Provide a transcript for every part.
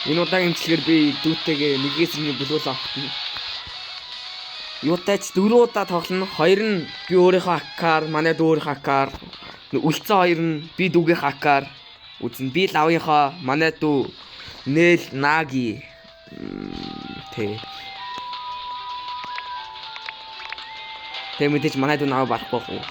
Энэ удаагийн имчилгээр би дүүтэйгээ нэгээс нэг бүлүүл автна. Юутайч 4 удаа тоглоно. 2 нь би өөрийнхөө аккаар, манай дүү өөрийнхөө аккаар, үлцэн 2 нь би дүүгийнхээ аккаар үзэн. Би лавынхаа, манай дүү Нэл Наги Тэ мэдээж манай дүү наваа барахгүй хөө.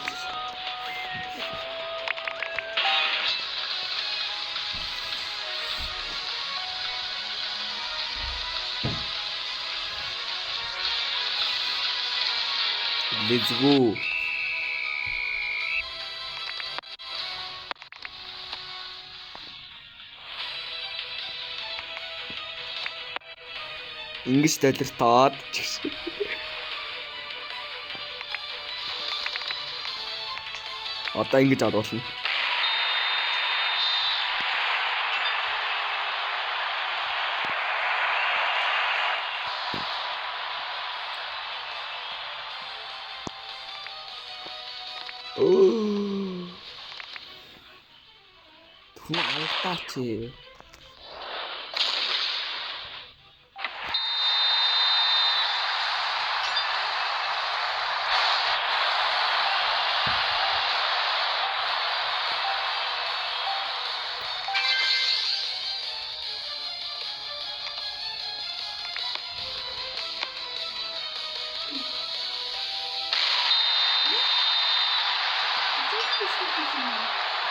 Let's go. Ингэж толертоод одоо ингэж оруулна. Түн алдаач.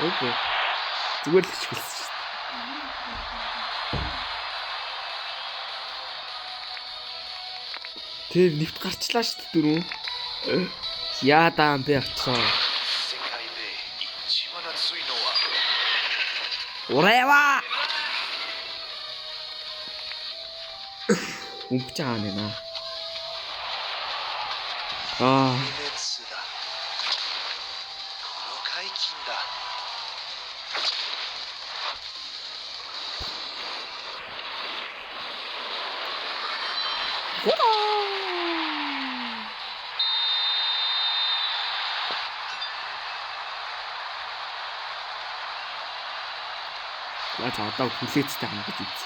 Окей. Зүгээр л хичгэлсэн шүү дээ. Тэр нэвт гарчлаа шүү дээ дөрөв. Яадаа би авчихсан. Урэва. Умпчаа нэ. Одоо хүлээцтэй хам гэж үз.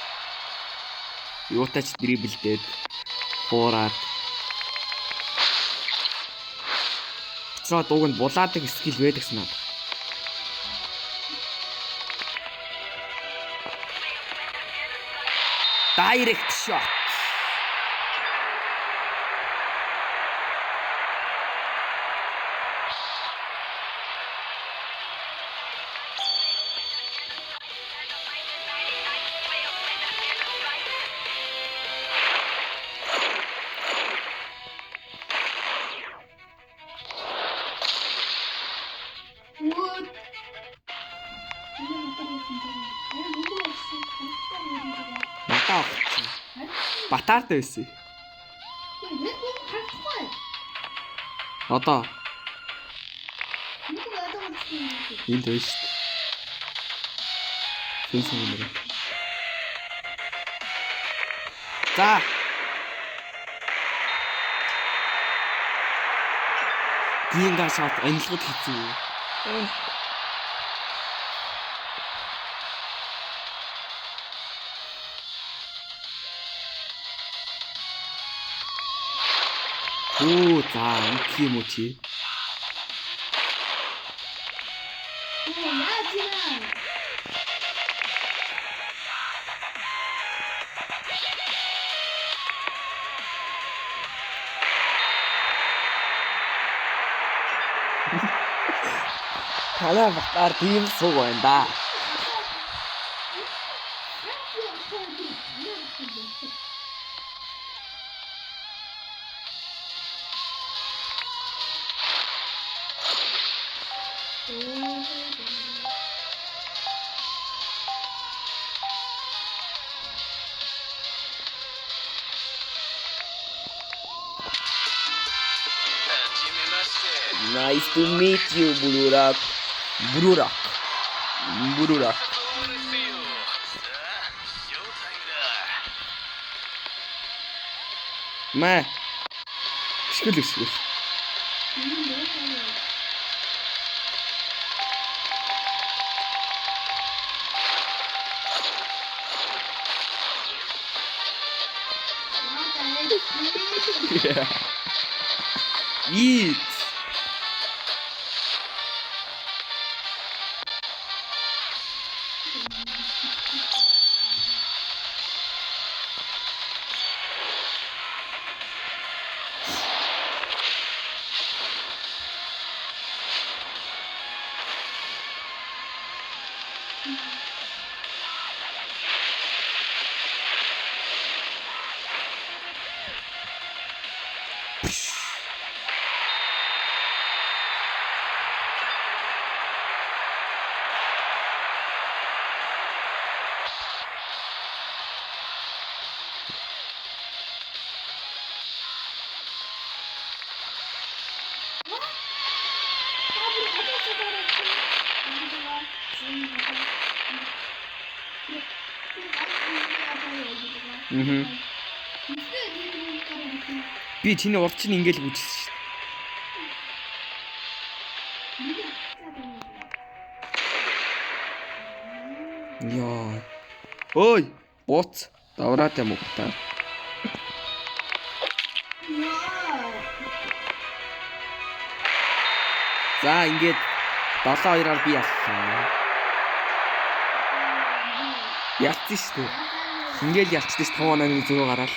Юутач дриблдээд хуураад. Цаа дууг нь булаадаг скил байдаг санаад. Direct shot. Батаартай байсан. Одоо. Энд байж. Фэнсэн юм. За. Гинга шат анилгад хийцүү. За, юм уу чи? Танаа батар тийм сууг байна да. Nice to meet you, Bururak. Мэ. Шгэл. Eat. Би чиний урд чинь ингээл гүйчихсэн шүү дээ. Яа. Ой, бууц. Давраад юм уу та? За ингээд 7-2-аар би яллаа. Ялцсан шүү дээ. Ингээл ялцдээ 5 онооны зөрөө гараал.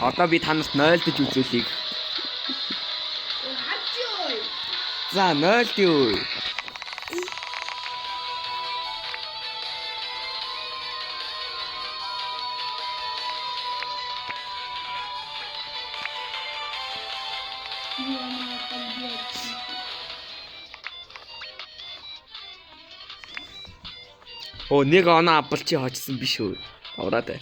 Одоо би танарт 0-д үзүүлэе. За 0-д юу? Оо нэг оноо авбалчи хоцсон биш үү? Авраад бай.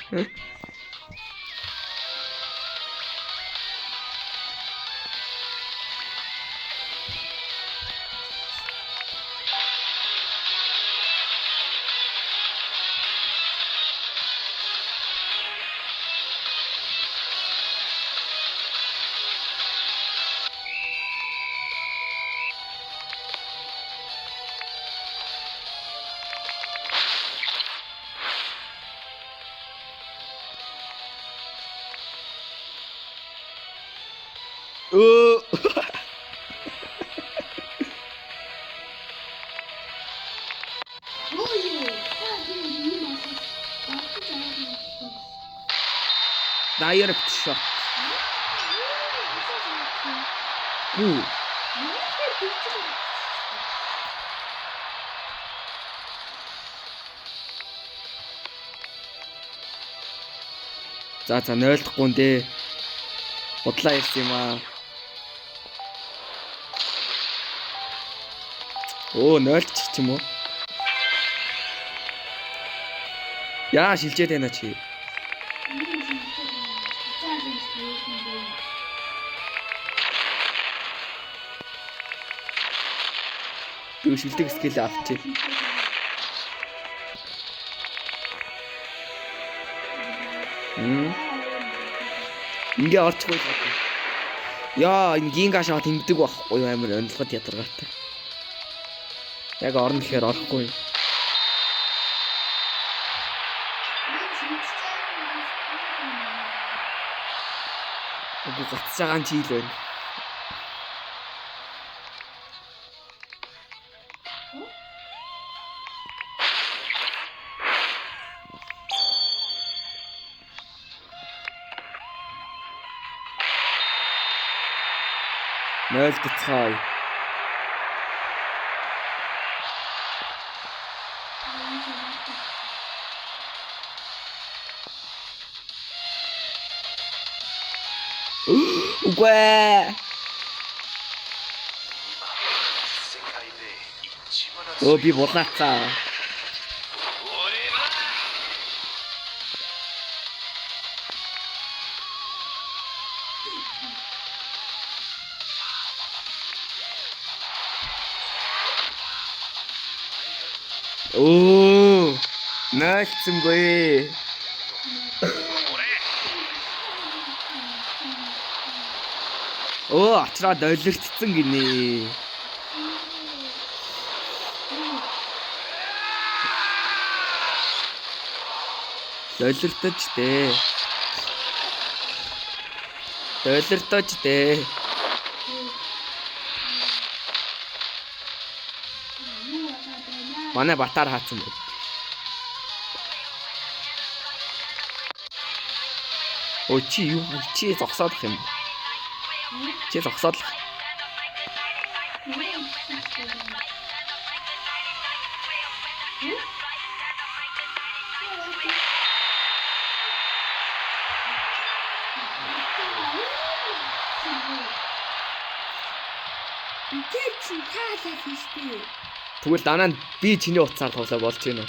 Direct shot. Ooh. За 0-хгүй нэ. Бодлоо ирсэн юм аа. Оо 0-ч ч юм уу? Яа шилжээд байна чи. Дүү шилдэг скил авчи. Ингээ орчихгүй. Яа, ингийн гашаа тэмдэг байхгүй амар онцлогод ядаргаатай. Яг орно гэхээр орохгүй. Үгүй гацж байгаа нь чи л байна. Нөл гэцгаая. Угэ. Оо би болаацаа. Оо, наачсангүй. Оо, очроод олигдсон гинэ. Доллартаж дээ. Доллартаж дээ. Манай батар хаацсан байд. Өө чи юу чи зогсоодох юм. Чи зогсоод л. Итгэж таалал хийстэй. Тэгвэл дараа нь би чиний утсаар тоглоо болж гинэ.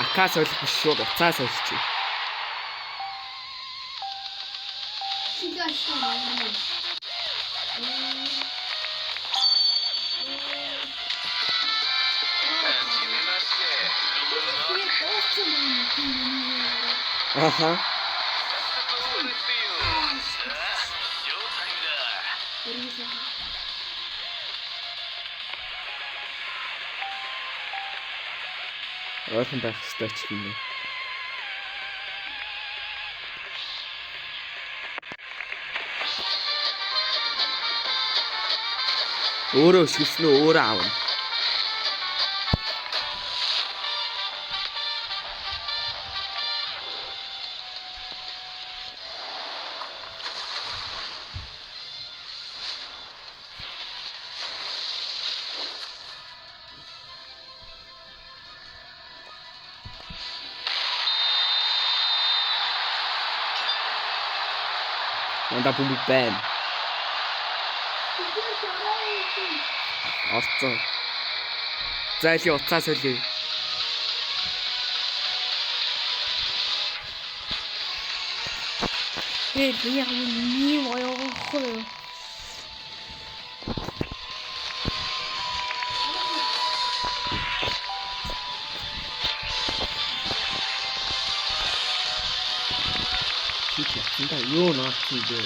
Акаас ойлгох биш шүү. Уцаас ойлгочих. Аха. Ойрхон байх хэрэгтэй ч юм уу. Өөрөө өсгөлснөө өөрөө аавна. Анда бум бэм. Орцоо. Зайли уцаас үлээ. Яг нэг оёохоо. Инда юу наачих вэ?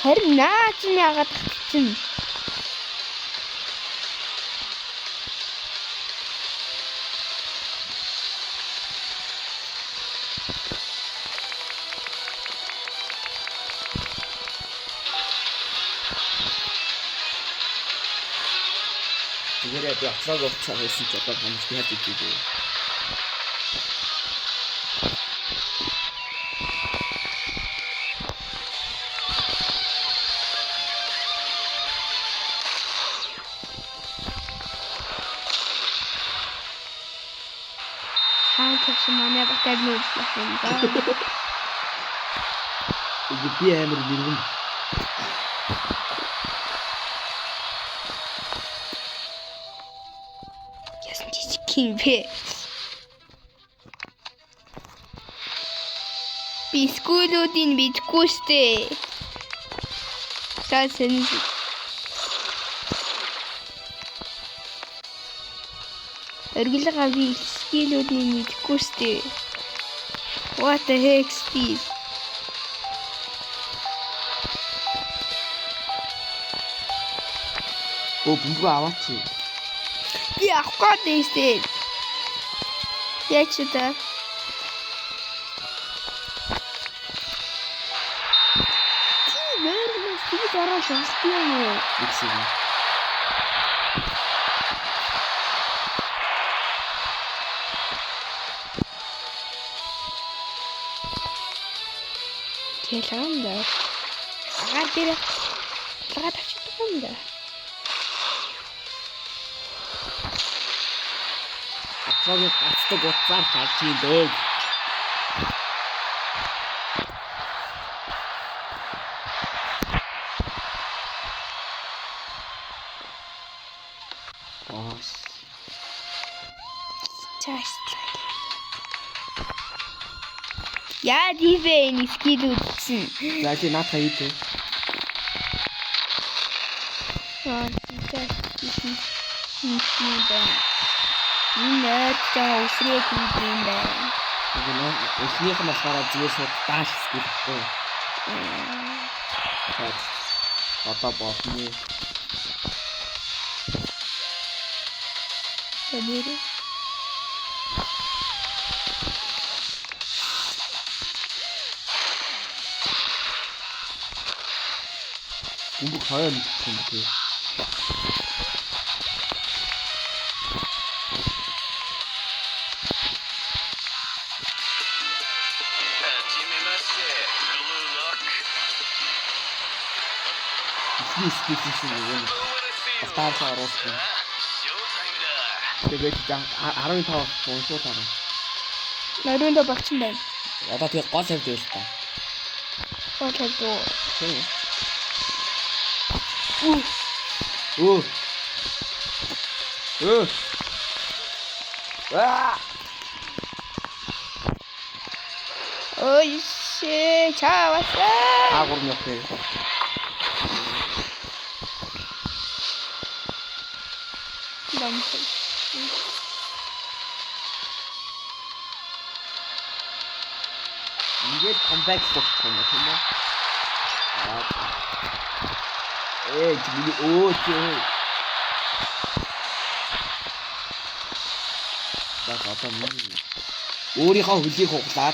Харин наач нь яагаад татчихна? Тэгээрээ би оцрог уцаа хийсэн ч одоо хамж яад идэв. Манай батар нуудлах юм да. Би амар мэрэгэн. Ясан жижигхэн бэ? Бискулуудын бидгүй штэ. Тасан. Эргэлгээ би скилүүдийн мэдгүй штэ. What the heck is this? Оо бумбуу аваач. Би авах гэдэг. Яа ч та. Мэрмэс би гараад байна. Иксэг. Келанда. Агаар дээр лагаад авчихсан юм да. Атлаг гацдаг уцаар талж ийн дөг. Ос. Чааштай. Яа дивэн скил үзсэн. За чи наатаа хийдэ. 진짜 힘든데. 이내가 우스레 힘든데. 이거는 эхнийх нь болохоор зүгээр шууд дааш хийхгүй. Одоо болно. 어디로? 공부 가야 되는데. 스키스는 스타트가 어렸어. 근데 왜 진짜 15 원소 살아. 나름도 박친다. 나도 되게 꺼져 되었다. 어제도. 오. 와. 어이씨, 자 왔어. 아고름 옆에. 너무 이게 컴백 포스터인 것 같은데? 에이, 지금 오, 나 갖다 놓니. 우리가 울리고 나.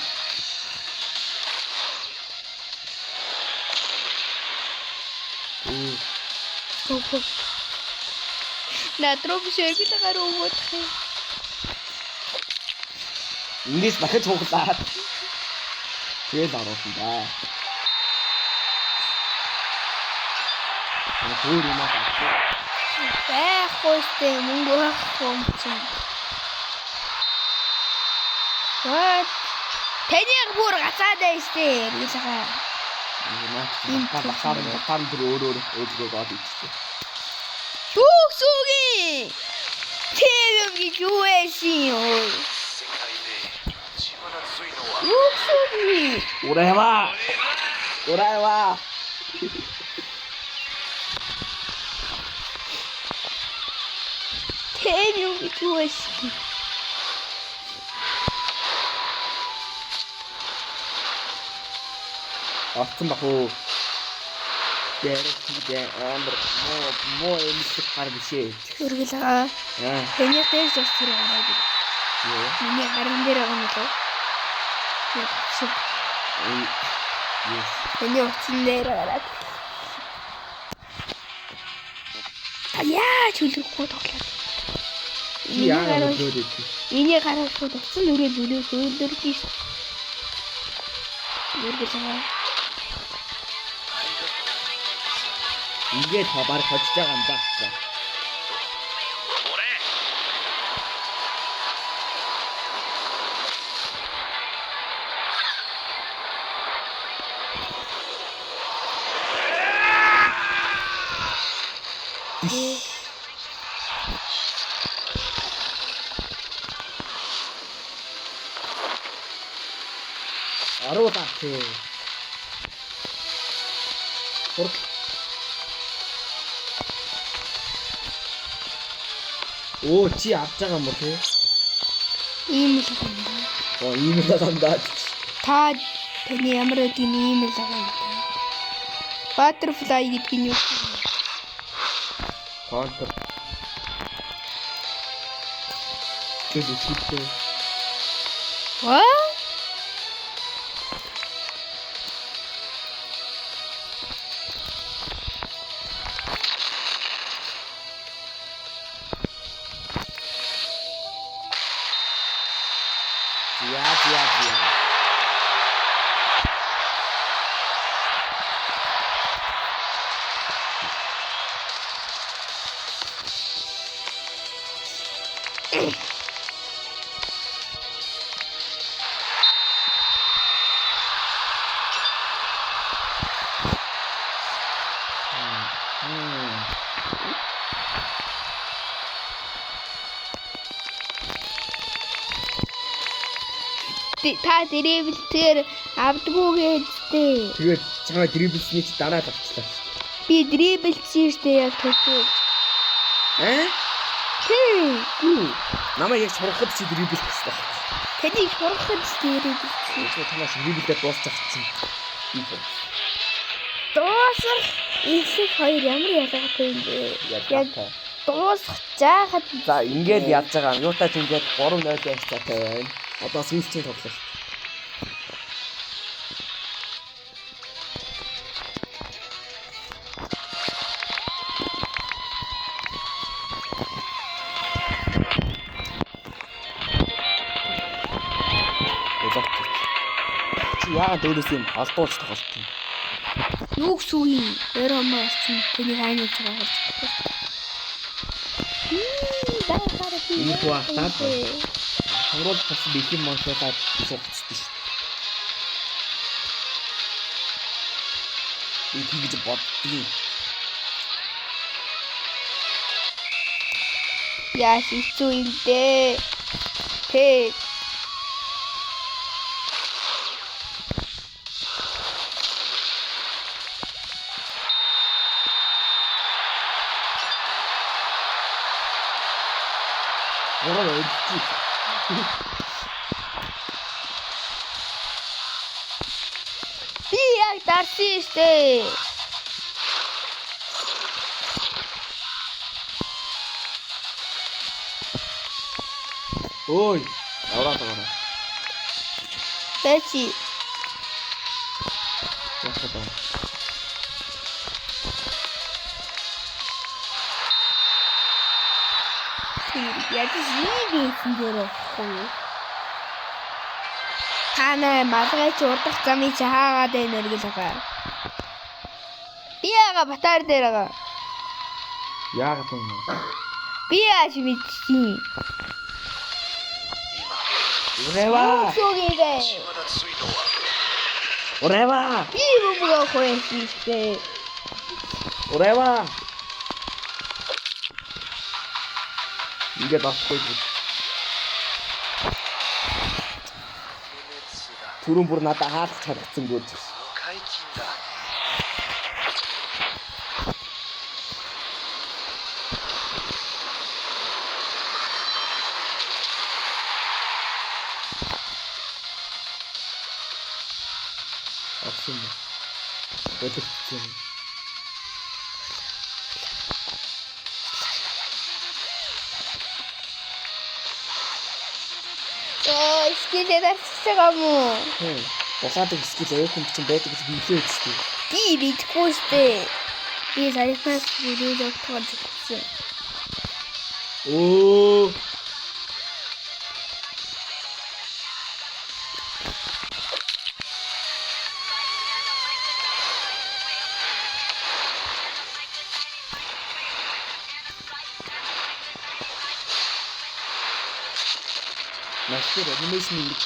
나 트로피스 여기다가 로봇 해. 인디스 나게 좋다. 그게 나렇습니다. 도울이 막 왜 호스트 문구하 홈친. What? 대니가 보러 갔어야 돼 이제 리사가. 막상 들어오르 어디로 가도 있지. 속속이 태명이 좋아했어요. 속속이 오래와. 태명이 좋아했어. Остсон бах уу. Дээрээ амар муу эмсэх гар бишээ. үргэлээ. Тэний дээр зурс тэр гараад ир. Юу? Миний гарын дээр байгаа юм лөө. Шүп. Yes. Тэний утсан дээр гараад. Яа чөлөхгүй тоглоод. Яагаад lööдөг. Миний гараа шууд утсан нүрээ зүлээ хөөлдөрч ш. үргэлээ. 이게 더 말을 거치지 않는다. 바로 다트. 오, 지 앞장은 못해. 이임을 사간다. 이미 나간다. 다 대니 아무래도 이임을 사간다. 버터플라이 гэдгийг юу? 바운터. 그래도 쉽대. 뭐? 지야. 다 드리블 авдггүй гэдтэй. Тэгээд чамаа дриблсний чи дараа тавчлаа. Би Би дриблсэн штэ яг төсөө. Тий. Намайг яг сургахад чи дрибл хийсэн байна. Тэнийг сурахад дриблсэн. Чи танаас дриблдээ дуусчихсан. Дуусах их хоёр ямар ялгаатай юм бэ? Яг дуусах жаахад за ингээд яаж байгаа юм. Юутаач ингээд 3-0 байж цаатай байна. Одоо сүүлчийн тоглолт. Яагаад өөрөөс юм алдуулж тоглолт юм? юу гэсэн үг юм? Эромоос чинь тэнийг хайнуулж байгаа гэж байна. Энэ хуахтаад сурвал бас бэлэн моншуулаад суулцдаг шүү дээ. Би тэгж боддгийн. Яаш хэцүү юм дээ. Тэг. Би яг дарсан штэ. Ой, аваад. Бэчи. Яхаа. Яг зүйн дээр хөө. Танай малгайч урдах замыг чи хаагаад байна гэж байгаа. Би яага батар дээр байгаа. Яагаад юм бэ? Би яаж мэдчихин? Урева! Урева! Би бубгаа хөөстэй. Урева! Ингээд авахгүй. Түрүүн бүр надад хаалт харагдсан гүйж. Авсан. Өдөртсөн. Скилээ дарчихсан юм уу? Босаад скил өөкөнд чинь байдаг гэж билээ үстэй. Би мэдгүй штэ. Би саяхнаас видео тогтоож ирсэн. Оо. Мастер анимашн ингэж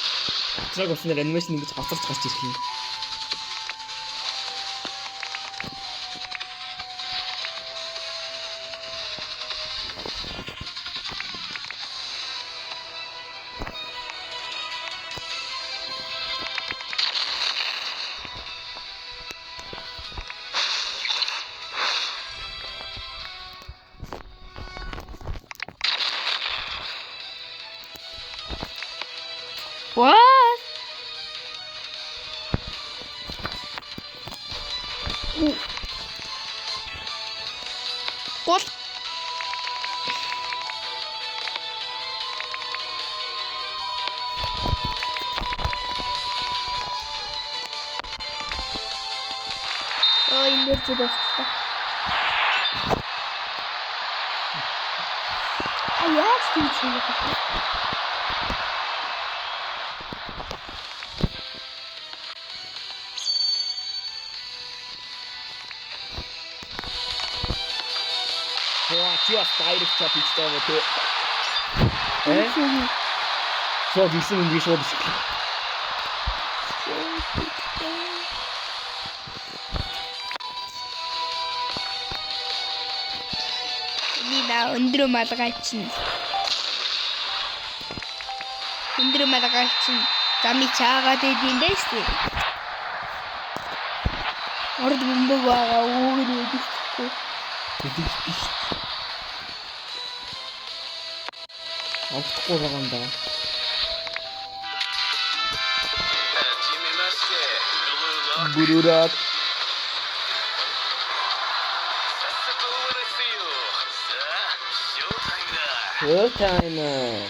атраг болсноор анимашн ингэж гоцорч гарч ирэх юм. What? What? Oh, indirci dostlar. Ayağı üstüne kapatıyor. Just direct shot işte evet. Çok iyisin bir şey oldu. Nina өндөр малгайчин. Өндөр малгайчин замыг чаагаад идэм байж тээ. Орд бомбог байгаа үгээр өгөх. болохгүй. Тэтгэж биш. Авахгүй байгаа юм даа. Бүрүүрээд Showtime.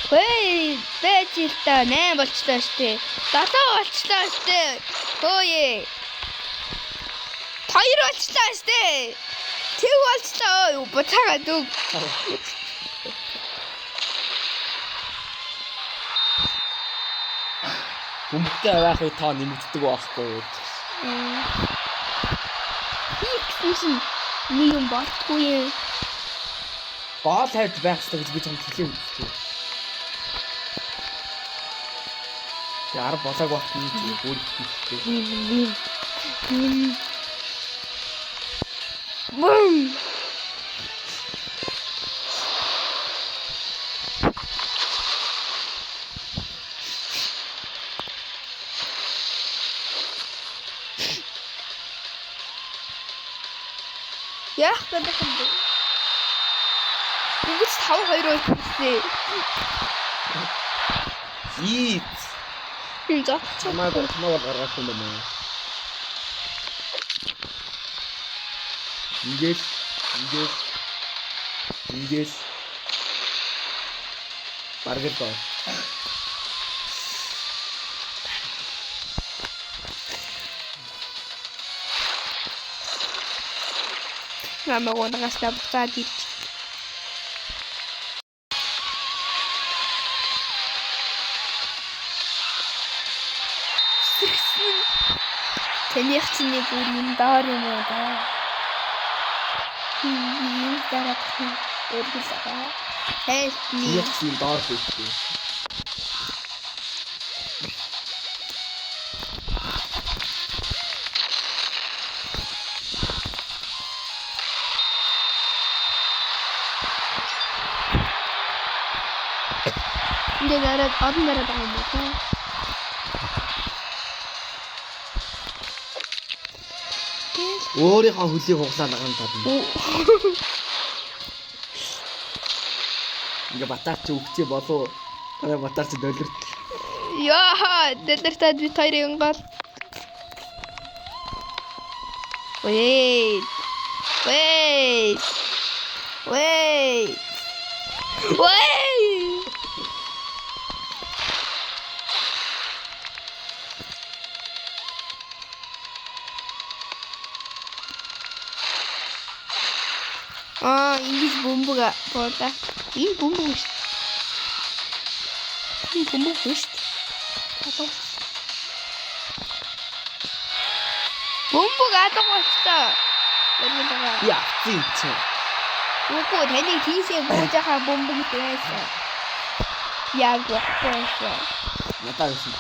Хөөе, бэжилтаа 8 болчлоо штэ. 7 болчлоо штэ. Хөөе. 2 болчлоо штэ. Тэг болчлоо. Буцаага дүг. Бөмбөгтэй аваахыг тоо нэмэгддэг байхгүй юу? Ихсэн нэг юм болтгүй юм. Гол хайд байх хэрэгтэй гэж би чамд хэлээ үзтээ. Тэг 10 болоог багт нь чи бүр ихтэй. Бум. Яах гэдэг юм бэ? Үгүйс 5-2 болчихсон. Ийт. За. Чамаа гаргах юм байна. Ингээс. Баргал баа. Намайг унгасна буцаад ирж. Тэних чинь нэг юм доор юм уу да. Дараад өргөлөө. Help me. Яцын доор хийх. Ini darat orang darat apa bukan? Өөрийнхөө хөлийг хуглаад байгаа юм тань. Ингээ батарч өгчээ болов. Манай батарч дөлөрт. Яа, дөлөртөд би хоёрын гол. Wait. Ингэж бомбога болоо. Энэ бомбог шүү. Энэ бомбог шүү. Бомбог атах болчихлоо. Өргөлөө. Яа, зинч. Үгүй таны хийсээ бууж байгаа бомбог байсан. Яг байхгүй. Надад шүү.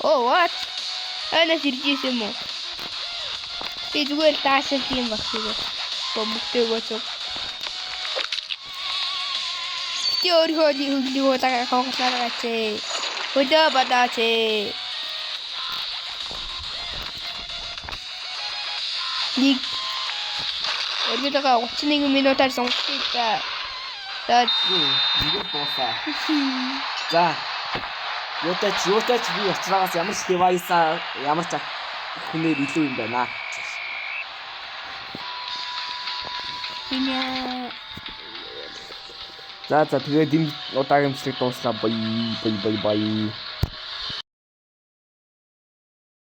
Oh, what? Ana sirjis mo. Би зүгээр даашил юм баг тэгээ. Бомбогтэй гоцоо. Чи өөрөө хөлийг удаа хооглоораач. Хөдөө бодооч. Нэг өргөдөгөө 31 минутаар сонгочихлаа. За ингэ боосаа. За. Юутач би очраагаас ямар ч девайсаа ямар ч хүнээр илүү юм байна. За тэгээд энэ удаагийн бичлэг дууслаа. Бай.